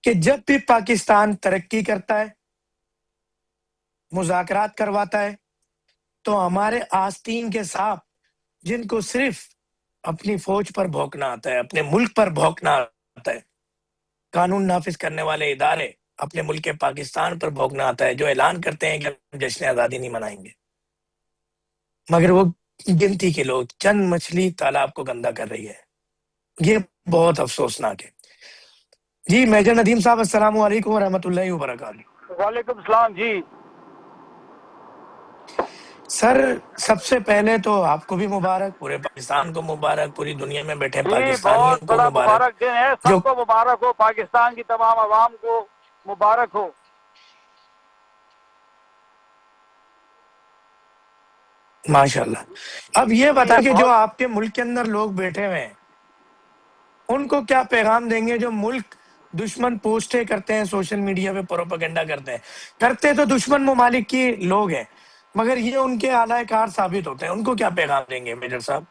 کہ جب بھی پاکستان ترقی کرتا ہے، مذاکرات کرواتا ہے، تو ہمارے آستین کے ساتھ جن کو صرف اپنی فوج پر بھونکنا آتا ہے، اپنے ملک پر بھونکنا آتا ہے، قانون نافذ کرنے والے ادارے اپنے ملک پاکستان پر بھونکنا آتا ہے، جو اعلان کرتے ہیں کہ ہم جشن آزادی نہیں منائیں گے، مگر وہ گنتی کے لوگ، چند مچھلی تالاب کو گندا کر رہی ہے. یہ بہت افسوسناک ہے. جی میجر ندیم صاحب السلام علیکم ورحمۃ اللہ وبرکاتہ. وعلیکم السلام. جی سر سب سے پہلے تو آپ کو بھی مبارک، پورے پاکستان کو مبارک، پوری دنیا میں بیٹھے جی پاکستانیوں بہت کو بڑا مبارک. مبارک دن ہے، جو سب کو مبارک ہو، پاکستان کی تمام عوام کو مبارک ہو. ماشاءاللہ. اب یہ جی بتا کہ جو بہت آپ کے ملک کے اندر لوگ بیٹھے ہوئے ہیں، ان کو کیا پیغام دیں گے جو ملک دشمن پوسٹیں کرتے ہیں، سوشل میڈیا پہ پروپیگنڈا کرتے تو دشمن ممالک کی لوگ ہیں، مگر یہ ان کے اعلی کار ثابت ہوتے ہیں، ان کو کیا پیغام دیں گے میجر صاحب؟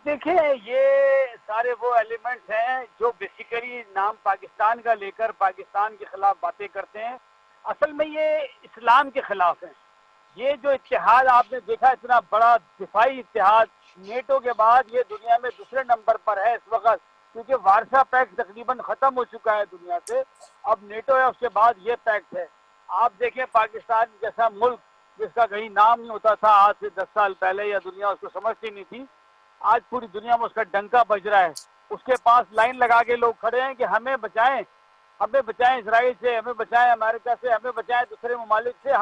دیکھیں، یہ سارے وہ ایلیمنٹس ہیں جو بیسیکلی نام پاکستان کا لے کر پاکستان کے خلاف باتیں کرتے ہیں. اصل میں یہ اسلام کے خلاف ہیں. یہ جو اتحاد آپ نے دیکھا، اتنا بڑا دفاعی اتحاد، نیٹو کے بعد یہ دنیا میں دوسرے نمبر پر ہے اس وقت، کیونکہ وارسا پیکٹ تقریباً ختم ہو چکا ہے دنیا سے. اب نیٹو ہے، اس کے بعد یہ پیکٹ ہے. آپ دیکھیں پاکستان جیسا ملک جس کا کہیں نام نہیں ہوتا تھا آج سے 10 سال پہلے، یا دنیا اس کو سمجھتی نہیں تھی، آج پوری دنیا میں اس کا ڈنکا بج رہا ہے. اس کے پاس لائن لگا کے لوگ کھڑے ہیں کہ ہمیں بچائیں، ہمیں بچائیں اسرائیل سے، ہمیں بچائیں امریکہ سے، ہمیں بچائیں دوسرے ممالک سے.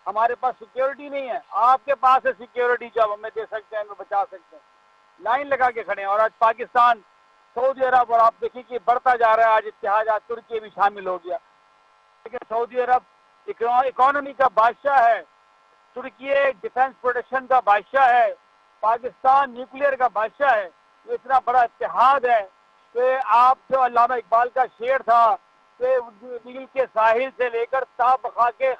ہمارے پاس سیکیورٹی نہیں ہے. آپ کے پاس ہے سیکیورٹی، جو ہمیں دے سکتے ہیں، ہمیں بچا سکتے ہیں. لائن لگا کے کھڑے ہیں. اور آج پاکستان، سعودی عرب، اور آپ دیکھیں کہ بڑھتا جا رہا ہے آج اتحاد، آج ترکی بھی شامل ہو گیا. لیکن سعودی عرب اکانومی کا بادشاہ ہے، ترکی ڈیفنس پروڈکشن کا بادشاہ ہے، پاکستان نیوکلیئر کا بادشاہ ہے. یہ اتنا بڑا اتحاد ہے کہ آپ جو علامہ اقبال کا شعر تھا نیل کے ساحل سے لے کر تا بخا کے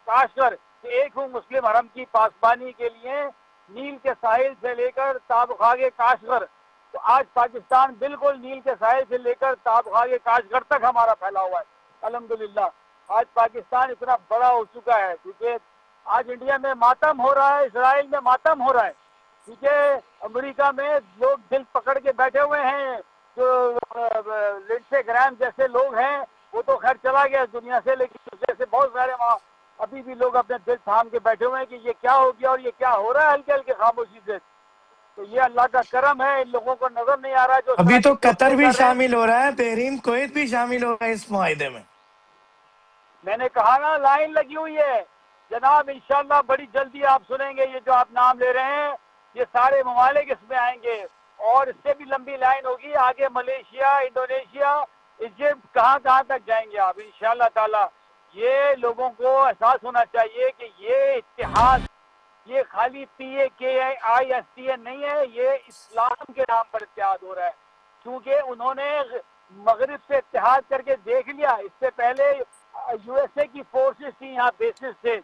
کاشغر، ایک ہوں مسلم حرم کی پاسبانی کے لیے، نیل کے ساحل سے لے کر تا بخا کے کاشغر. تو آج پاکستان بالکل نیل کے ساحل سے لے کر تا بخا کے کاشغر تک ہمارا پھیلا ہوا ہے. الحمدللہ آج پاکستان اتنا بڑا ہو چکا ہے. ٹھیک ہے، آج انڈیا میں ماتم ہو رہا ہے، اسرائیل میں ماتم ہو رہا ہے. ٹھیک ہے، امریکہ میں لوگ دل پکڑ کے بیٹھے ہوئے ہیں. جو لنڈسے گرام جیسے لوگ ہیں وہ تو خیر چلا گیا دنیا سے، لیکن جیسے بہت سارے وہاں ابھی بھی لوگ اپنے دل تھام کے بیٹھے ہوئے ہیں کہ یہ کیا ہو گیا اور یہ کیا ہو رہا ہے ہلکے ہلکے خاموشی سے. تو یہ اللہ کا کرم ہے، ان لوگوں کو نظر نہیں آ رہا ہے جو ابھی تو قطر کوششیں بھی کر رہے ہیں. شامل ہو رہا ہے، بحرین کویت بھی شامل ہو رہا ہے اس معاہدے میں. میں نے کہا نا لائن لگی ہوئی ہے جناب، انشاءاللہ بڑی جلدی آپ سنیں گے. یہ جو آپ نام لے رہے ہیں یہ سارے ممالک اس میں آئیں گے، اور اس سے بھی لمبی لائن ہوگی آگے. ملیشیا، انڈونیشیا، ایجپٹ، کہاں تک جائیں گے آپ انشاءاللہ تعالی. یہ لوگوں کو احساس ہونا چاہیے کہ یہ اتحاد یہ خالی PAKISTN نہیں ہے، یہ اسلام کے نام پر اتحاد ہو رہا ہے. کیونکہ انہوں نے مغرب سے اتحاد کر کے دیکھ لیا. اس سے پہلے USA کی فورسز تھی یہاں، بیسز تھے.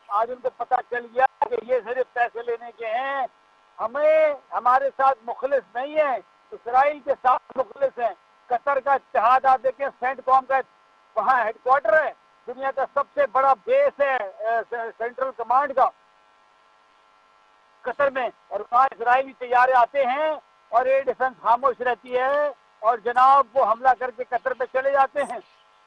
آج ان کو پتہ چل گیا کہ یہ صرف پیسے لینے کے ہیں، ہمارے ساتھ مخلص نہیں ہیں، اسرائیل کے ساتھ مخلص ہیں. قطر کا اتحاد آپ دیکھیں، سینٹ کام کا وہاں ہیڈ کوارٹر ہے، دنیا کا سب سے بڑا بیس ہے سینٹرل کمانڈ کا قطر میں. اور وہاں اسرائیلی طیارے آتے ہیں اور ایئر ڈیفنس خاموش رہتی ہے، اور جناب وہ حملہ کر کے قطر پہ چلے جاتے ہیں.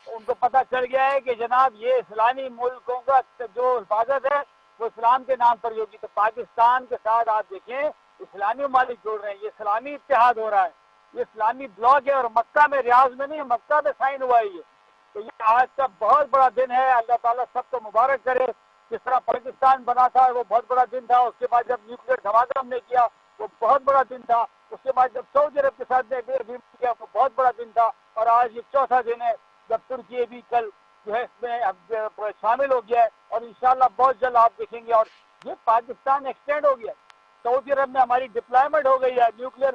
ان کو پتہ چل گیا ہے کہ جناب یہ اسلامی ملکوں کا جو حفاظت ہے وہ اسلام کے نام پر ہوگی. تو پاکستان کے ساتھ آپ دیکھیں اسلامی ممالک جوڑ رہے ہیں، یہ اسلامی اتحاد ہو رہا ہے، یہ اسلامی بلاک ہے. اور مکہ میں، ریاض میں نہیں، مکہ میں سائن ہوا ہے یہ. تو یہ آج کا بہت بڑا دن ہے. اللہ تعالیٰ سب کو مبارک کرے. جس طرح پاکستان بنا تھا وہ بہت بڑا دن تھا، اس کے بعد جب نیوکلیر دھماکہ ہم نے کیا وہ بہت بڑا دن تھا، اس کے بعد جب سعودی عرب کے ساتھ اگریمنٹ کیا وہ بہت بڑا دن تھا، اور آج یہ چوتھا دن ہے جب ترکی بھی کل جو ہے اس میں شامل ہو گیا ہے. اور انشاءاللہ بہت جلد آپ دیکھیں گے. اور یہ پاکستان ایکسٹینڈ ہو گیا، سعودی عرب میں ہماری ڈپلائمنٹ ہو گئی ہے نیوکلیر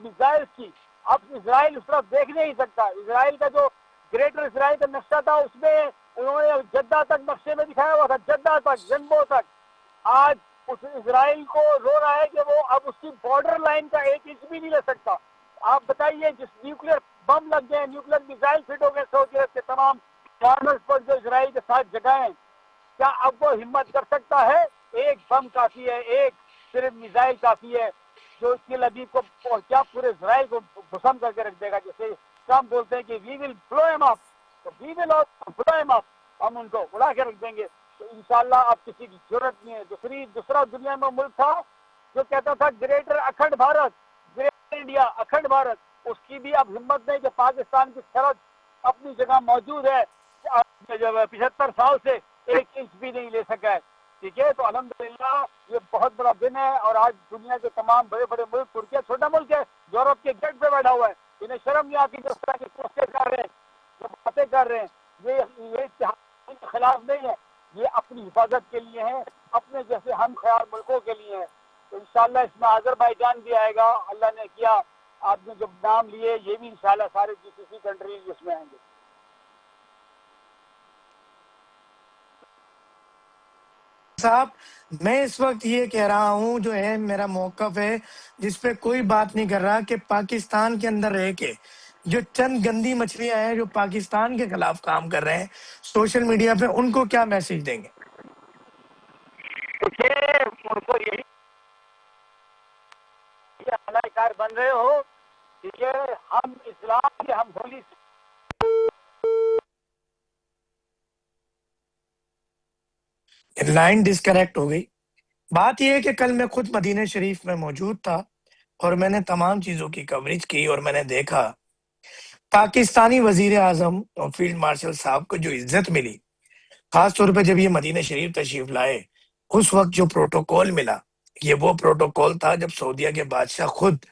میزائل کی. اب اسرائیل اس طرف دیکھ نہیں سکتا. اسرائیل کا جو گریٹر اسرائیل کا نقشہ تھا اس میں انہوں نے جدہ تک نقشے میں دکھایا ہوا تھا، جدہ تک، جنبو تک. آج اس اسرائیل کو رو رہا ہے کہ وہ اب اس کی بارڈر لائن کا 1 انچ بھی نہیں لے سکتا. آپ بتائیے، جس نیوکلیر بم لگ گئے، نیوکلیر میزائل فٹ ہو گئے سعودی عرب کے تمام کارنرز پر جو اسرائیل کے ساتھ جگہیں، کیا اب وہ ہمت کر سکتا ہے؟ ایک بم کافی ہے، ایک صرف میزائل کافی ہے جو اس کے لبیب کو کیا پورے اسرائیل کو بسم کر کے رکھ دے گا. جیسے ہم بولتے ہیں کہ وی ول بلو ہم اپ، تو وی ول بلو ہم اپ، ہم ان کو اڑا کے رکھ دیں گے. تو انشاءاللہ اب کسی کی ضرورت نہیں ہے. دوسرا دنیا میں ملک تھا جو کہتا تھا greater Akhand Bharat, greater India, Akhand Bharat, اس کی بھی اب ہمت نہیں کہ پاکستان کی سرحد اپنی جگہ موجود ہے. 75 سال سے 1 انچ بھی نہیں لے سکا ہے. ٹھیک ہے، تو الحمدللہ یہ بہت بڑا دن ہے. اور آج دنیا کے تمام بڑے بڑے ملک، ترکیہ چھوٹا ملک ہے، یورپ کے گیٹ پہ بیٹھا ہوا ہے، انہیں شرم نہیں آتی جس طرح کی کوششیں کر رہے ہیں، جو باتیں کر رہے ہیں. یہ اتحاد کے خلاف نہیں ہے، یہ اپنی حفاظت کے لیے ہیں، اپنے جیسے ہم خیال ملکوں کے لیے ہیں. تو انشاءاللہ اس میں آذربائیجان بھی آئے گا، اللہ نے کیا. آپ نے جو نام لیے یہ بھی انشاءاللہ سارے GCC کنٹریز اس میں آئیں گے. صاحب میں اس وقت یہ کہہ رہا ہوں، جو ہے میرا موقف ہے جس پہ کوئی بات نہیں کر رہا، کہ پاکستان کے اندر رہ کے جو چند گندی مچھلیاں ہیں جو پاکستان کے خلاف کام کر رہے ہیں سوشل میڈیا پہ، ان کو کیا میسج دیں گے؟ ان کو یہی اعلی کار بن رہے ہو. ٹھیک ہے، ہم اسلام کے، ہم ہولی لائن ڈسکنیکٹ ہو گئی. بات یہ ہے کہ کل میں خود مدینہ شریف میں موجود تھا اور میں نے تمام چیزوں کی کوریج کی، اور میں نے دیکھا پاکستانی وزیر اعظم اور فیلڈ مارشل صاحب کو جو عزت ملی، خاص طور پہ جب یہ مدینہ شریف تشریف لائے، اس وقت جو پروٹوکول ملا، یہ وہ پروٹوکول تھا جب سعودیہ کے بادشاہ خود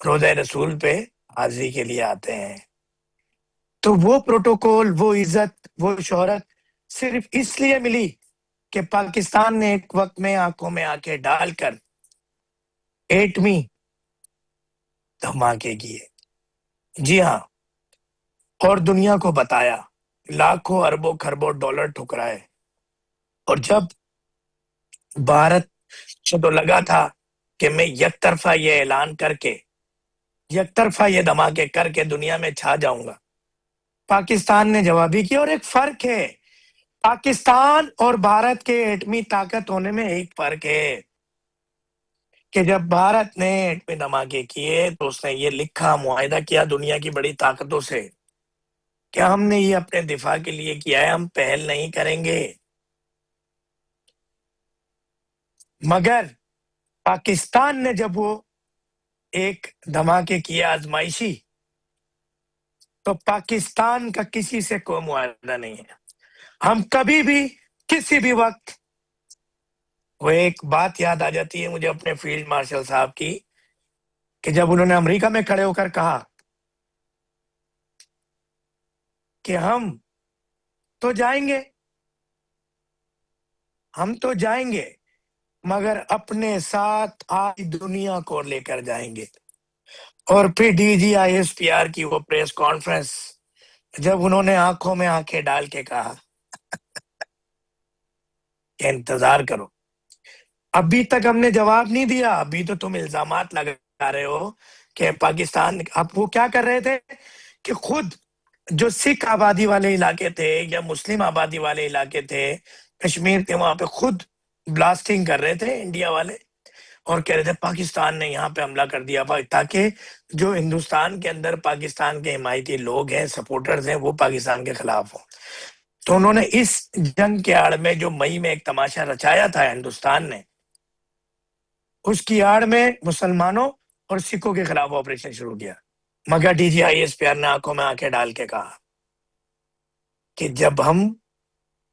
روضہ رسول پہ حاضری کے لیے آتے ہیں. تو وہ پروٹوکول، وہ عزت، وہ شہرت صرف اس لیے ملی کہ پاکستان نے ایک وقت میں آنکھوں میں آنکھیں ڈال کر ایٹمی دھماکے کیے. جی ہاں، اور دنیا کو بتایا، لاکھوں اربوں خربوں ڈالر ٹھکرائے، اور جب بھارت کو تو لگا تھا کہ میں یک طرفہ یہ اعلان کر کے، یک طرفہ یہ دھماکے کر کے دنیا میں چھا جاؤں گا، پاکستان نے جوابی کیا۔ اور ایک فرق ہے، پاکستان اور بھارت کے ایٹمی طاقت ہونے میں ایک فرق ہے کہ جب بھارت نے ایٹمی دھماکے کیے تو اس نے یہ لکھا، معاہدہ کیا دنیا کی بڑی طاقتوں سے کہ ہم نے یہ اپنے دفاع کے لیے کیا ہے، ہم پہل نہیں کریں گے۔ مگر پاکستان نے جب وہ ایک دھماکے کیا آزمائشی، تو پاکستان کا کسی سے کوئی معاہدہ نہیں ہے۔ ہم کبھی بھی کسی بھی وقت، وہ ایک بات یاد آ جاتی ہے مجھے اپنے فیلڈ مارشل صاحب کی، کہ جب انہوں نے امریکہ میں کھڑے ہو کر کہا کہ ہم تو جائیں گے، ہم تو جائیں گے مگر اپنے ساتھ آج دنیا کو لے کر جائیں گے۔ اور پھر D G I S P R کی وہ پریس کانفرنس، جب انہوں نے آنکھوں میں آنکھیں ڈال کے کہا کہ انتظار کرو، ابھی تک ہم نے جواب نہیں دیا، ابھی تو تم الزامات لگا رہے ہو کہ پاکستان، اب وہ کیا کر رہے تھے کہ خود جو سکھ آبادی والے علاقے تھے یا مسلم آبادی والے علاقے تھے، کشمیر کے، وہاں پہ خود بلاسٹنگ کر رہے تھے انڈیا والے، اور کہہ رہے تھے پاکستان نے یہاں پہ حملہ کر دیا، تاکہ جو ہندوستان کے اندر پاکستان کے حمایتی لوگ ہیں، سپورٹرز ہیں، وہ پاکستان کے خلاف ہوں۔ تو انہوں نے اس جنگ کے آڑ میں جو مئی میں ایک تماشا رچایا تھا ہندوستان نے، اس کی آڑ میں مسلمانوں اور سکھوں کے خلاف آپریشن شروع کیا۔ مگر D G I S P R نے آنکھوں میں آنکھیں ڈال کے کہا کہ جب ہم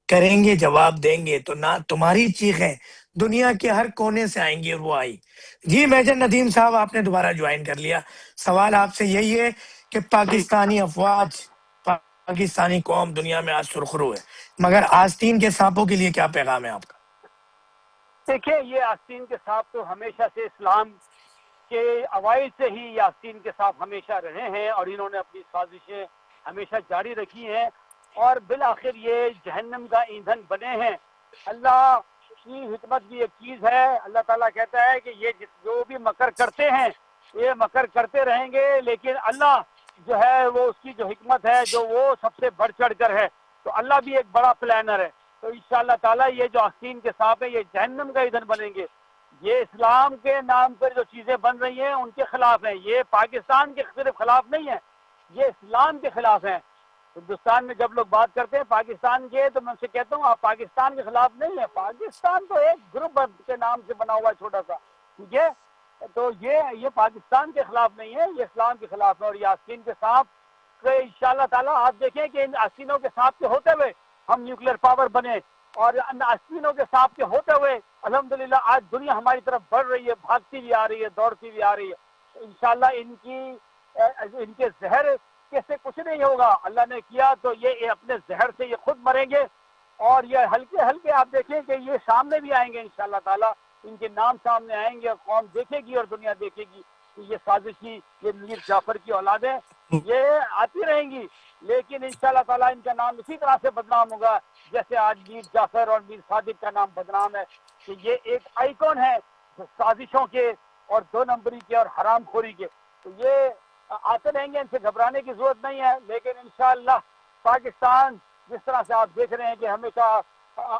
کریں گے، جواب دیں گے، تو نہ تمہاری چیخیں دنیا کے ہر کونے سے آئیں گی، اور وہ آئی۔ جی میجر ندیم صاحب، آپ نے دوبارہ جوائن کر لیا۔ سوال آپ سے یہی ہے کہ پاکستانی افواج، پاکستانی قوم دنیا میں آج سرخرو ہے، مگر آستین کے سانپوں کے لیے کیا پیغام ہے آپ کا؟ دیکھیں، یہ آستین کے ساتھ تو ہمیشہ سے اسلام کے اوائل سے ہی یہ آستین کے ساتھ ہمیشہ رہے ہیں، اور انہوں نے اپنی سازشیں ہمیشہ جاری رکھی ہیں، اور بالآخر یہ جہنم کا ایندھن بنے ہیں۔ اللہ کی حکمت بھی ایک چیز ہے، اللہ تعالیٰ کہتا ہے کہ یہ جو بھی مکر کرتے ہیں یہ مکر کرتے رہیں گے، لیکن اللہ جو ہے وہ اس کی جو حکمت ہے جو وہ سب سے بڑھ چڑھ کر ہے، تو اللہ بھی ایک بڑا پلانر ہے۔ تو انشاءاللہ تعالیٰ یہ جو آستین کے ساتھ ہیں یہ جہنم کا ایندھن بنیں گے۔ یہ اسلام کے نام پر جو چیزیں بن رہی ہیں ان کے خلاف ہیں، یہ پاکستان کے صرف خلاف نہیں ہیں، یہ اسلام کے خلاف ہیں۔ ہندوستان میں جب لوگ بات کرتے ہیں پاکستان کے، تو میں ان سے کہتا ہوں آپ پاکستان کے خلاف نہیں ہیں، پاکستان تو ایک گروپ کے نام سے بنا ہوا ہے چھوٹا سا، ٹھیک ہے؟ تو یہ پاکستان کے خلاف نہیں ہے، یہ اسلام کے خلاف ہے۔ اور یہ آستین کے سانپ کہ انشاءاللہ تعالیٰ آپ دیکھیں کہ ان آستینوں کے سانپ کے ہوتے ہوئے ہم نیوکلیر پاور بنے، اور ان آستینوں کے سانپ کے ہوتے ہوئے الحمدللہ آج دنیا ہماری طرف بڑھ رہی ہے، بھاگتی بھی آ رہی ہے، دوڑتی بھی آ رہی ہے۔ انشاءاللہ ان کے زہر سے کچھ نہیں ہوگا، اللہ نے کیا تو یہ اپنے زہر سے یہ خود مریں گے، اور یہ ہلکے ہلکے آپ دیکھیں کہ یہ سامنے بھی آئیں گے انشاءاللہ تعالیٰ، ان کے نام سامنے آئیں گے، قوم دیکھے گی اور دنیا دیکھے گی کہ یہ سازشی، یہ میر جعفر کی اولادیں یہ آتی رہیں گی، لیکن انشاءاللہ تعالیٰ ان کا نام اسی طرح سے بدنام ہوگا جیسے آج میر جعفر اور میر صادق کا نام بدنام ہے، کہ یہ ایک آئیکن ہے سازشوں کے اور دو نمبری کے اور حرام خوری کے۔ تو یہ آتے رہیں گے، ان سے گھبرانے کی ضرورت نہیں ہے، لیکن انشاءاللہ پاکستان جس طرح سے آپ دیکھ رہے ہیں کہ ہمیشہ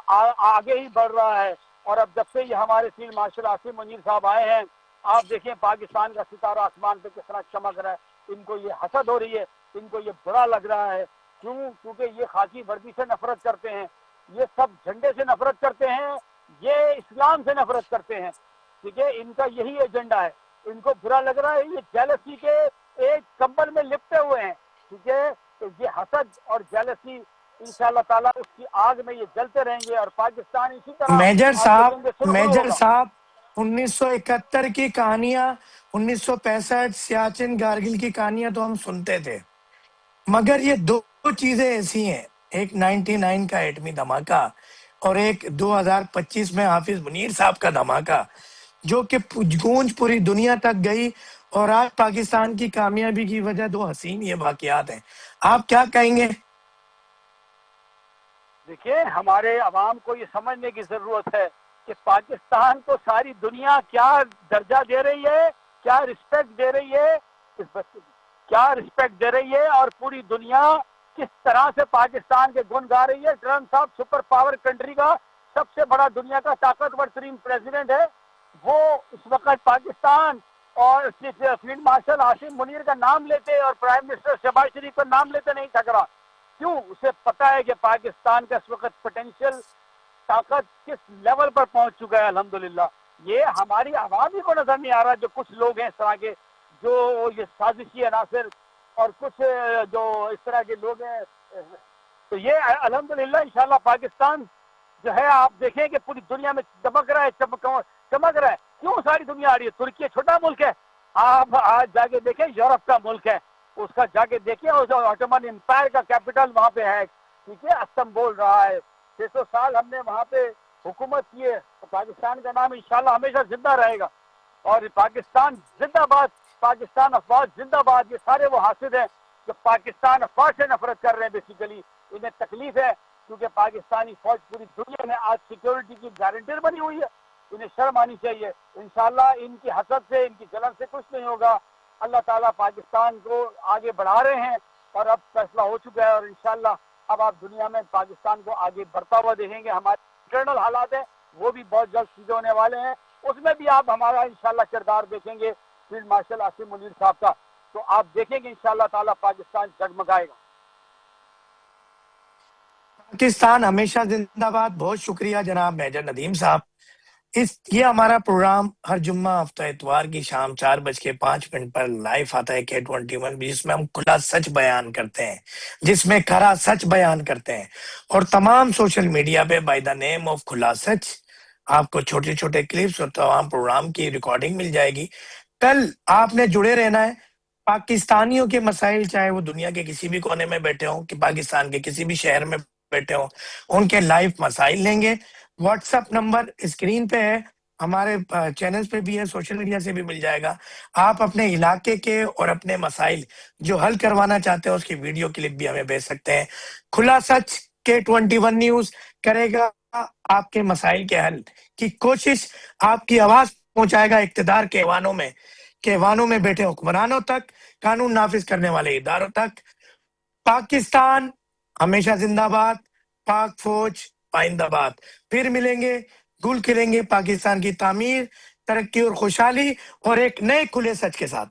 آگے ہی بڑھ رہا ہے، اور اب جب سے یہ ہمارے فیلڈ مارشل عاصم منیر صاحب آئے ہیں، آپ دیکھیں پاکستان کا ستارہ آسمان پہ کس طرح چمک رہا ہے، ان کو یہ حسد ہو رہی ہے، ان کو یہ برا لگ رہا ہے، کیونکہ یہ خاکی وردی سے نفرت کرتے ہیں، یہ سب جھنڈے سے نفرت کرتے ہیں، یہ اسلام سے نفرت کرتے ہیں، ٹھیک ہے؟ ان کا یہی ایجنڈا ہے، ان کو برا لگ رہا ہے، یہ جیلسی کے ایک کمبل میں لپٹے ہوئے ہیں، ٹھیک ہے؟ تو یہ حسد اور جیلسی انشاءاللہ تعالیٰ اس کی آگ میں یہ جلتے رہیں گے، اور پاکستان اسی طرح میجر آپ دیکھیں گے سرخرو ہوگا۔ صاحب 1971 کی کہانیاں، 1965 سیاچن کارگل کی کہانیاں تو ہم سنتے تھے، مگر یہ دو چیزیں ایسی ہیں، ایک 99 کا ایٹمی دھماکہ اور ایک 2025 میں حافظ منیر صاحب کا دھماکہ، جو کہ گونج پوری دنیا تک گئی، اور آج پاکستان کی کامیابی کی وجہ 2 حسین یہ واقعات ہیں. آپ کیا کہیں گے؟ دیکھیے ہمارے عوام کو یہ سمجھنے کی ضرورت ہے کہ پاکستان کو ساری دنیا کیا درجہ دے رہی ہے, کیا رسپیکٹ دے رہی ہے, کیا رسپیکٹ دے رہی ہے, اور پوری دنیا کس طرح سے پاکستان کے گن گا رہی ہے. ٹرمپ صاحب سپر پاور کنٹری کا سب سے بڑا دنیا کا طاقتور ترین پریزیڈنٹ ہے, وہ اس وقت پاکستان اور فیلڈ مارشل عاصم منیر کا نام لیتے اور پرائم منسٹر شہباز شریف کا نام لیتے نہیں تھک رہا. کیوں؟ اسے پتا ہے کہ پاکستان کا اس وقت پوٹینشیل طاقت کس لیول پر پہنچ چکا ہے. الحمدللہ یہ ہماری عوام ہی کو نظر نہیں آ رہا, جو کچھ لوگ ہیں اس طرح کے, جو یہ سازشی عناصر اور کچھ جو اس طرح کے لوگ ہیں. تو یہ الحمدللہ انشاءاللہ پاکستان جو ہے آپ دیکھیں کہ پوری دنیا میں چمک رہا ہے, چمک رہا ہے. کیوں ساری دنیا آ رہی ہے؟ ترکی چھوٹا ملک ہے, آپ آج جا کے دیکھیں یورپ کا ملک ہے, اس کا جا کے دیکھیں, اور جو آٹومن امپائر کا کیپٹل وہاں پہ ہے, ٹھیک ہے, استم بول رہا ہے. 600 سال ہم نے وہاں پہ حکومت کی ہے. پاکستان کا نام انشاءاللہ ہمیشہ زندہ رہے گا, اور پاکستان زندہ باد, پاکستان افواج زندہ باد. یہ سارے وہ حاسد ہیں جو پاکستان افواج سے نفرت کر رہے ہیں. بیسیکلی انہیں تکلیف ہے کیونکہ پاکستانی فوج پوری دنیا میں آج سیکیورٹی کی گارنٹر بنی ہوئی ہے. انہیں شرم آنی چاہیے. انشاءاللہ ان کی حسد سے, ان کی جلن سے کچھ نہیں ہوگا. اللہ تعالیٰ پاکستان کو آگے بڑھا رہے ہیں, اور اب فیصلہ ہو چکا ہے, اور انشاءاللہ اب آپ دنیا میں پاکستان کو آگے بڑھتا ہوا دیکھیں گے. ہمارے انٹرنل حالات ہیں وہ بھی بہت جلد سیدھے ہونے والے ہیں, اس میں بھی آپ ہمارا انشاءاللہ کردار دیکھیں گے فیلڈ مارشل عاصم منیر صاحب کا. تو آپ دیکھیں گے انشاءاللہ تعالیٰ پاکستان جگمگائے گا. پاکستان ہمیشہ زندہ باد. بہت شکریہ جناب میجر ندیم صاحب. یہ ہمارا پروگرام ہر جمعہ ہفتہ اتوار کی شام 4:05 پر لائیو آتا ہے K21 بھی, جس میں ہم کھلا سچ بیان کرتے ہیں, جس میں کھرا سچ بیان کرتے ہیں. اور تمام سوشل میڈیا پہ بائی دا نیم آف کھلا سچ آپ کو چھوٹے چھوٹے کلپس اور تمام پروگرام کی ریکارڈنگ مل جائے گی. کل آپ نے جڑے رہنا ہے. پاکستانیوں کے مسائل, چاہے وہ دنیا کے کسی بھی کونے میں بیٹھے ہوں کہ پاکستان کے کسی بھی شہر میں بیٹھے ہوں, ان کے لائیو مسائل لیں گے. واٹس ایپ نمبر اسکرین پہ ہے, ہمارے چینلز پہ بھی ہے, سوشل میڈیا سے بھی مل جائے گا. آپ اپنے علاقے کے اور اپنے مسائل جو حل کروانا چاہتے ہیں اس کی ویڈیو کلپ بھی ہمیں بھیج سکتے ہیں. کھلا سچ K21 نیوز کرے گا آپ کے مسائل کے حل کی کوشش. آپ کی آواز پہنچائے گا اقتدار کے ایوانوں میں بیٹھے حکمرانوں تک, قانون نافذ کرنے والے اداروں تک. پاکستان ہمیشہ زندہ باد, پاک فوج پائندہ باد. پھر ملیں گے, گل کھلیں گے پاکستان کی تعمیر, ترقی اور خوشحالی اور ایک نئے کھلے سچ کے ساتھ.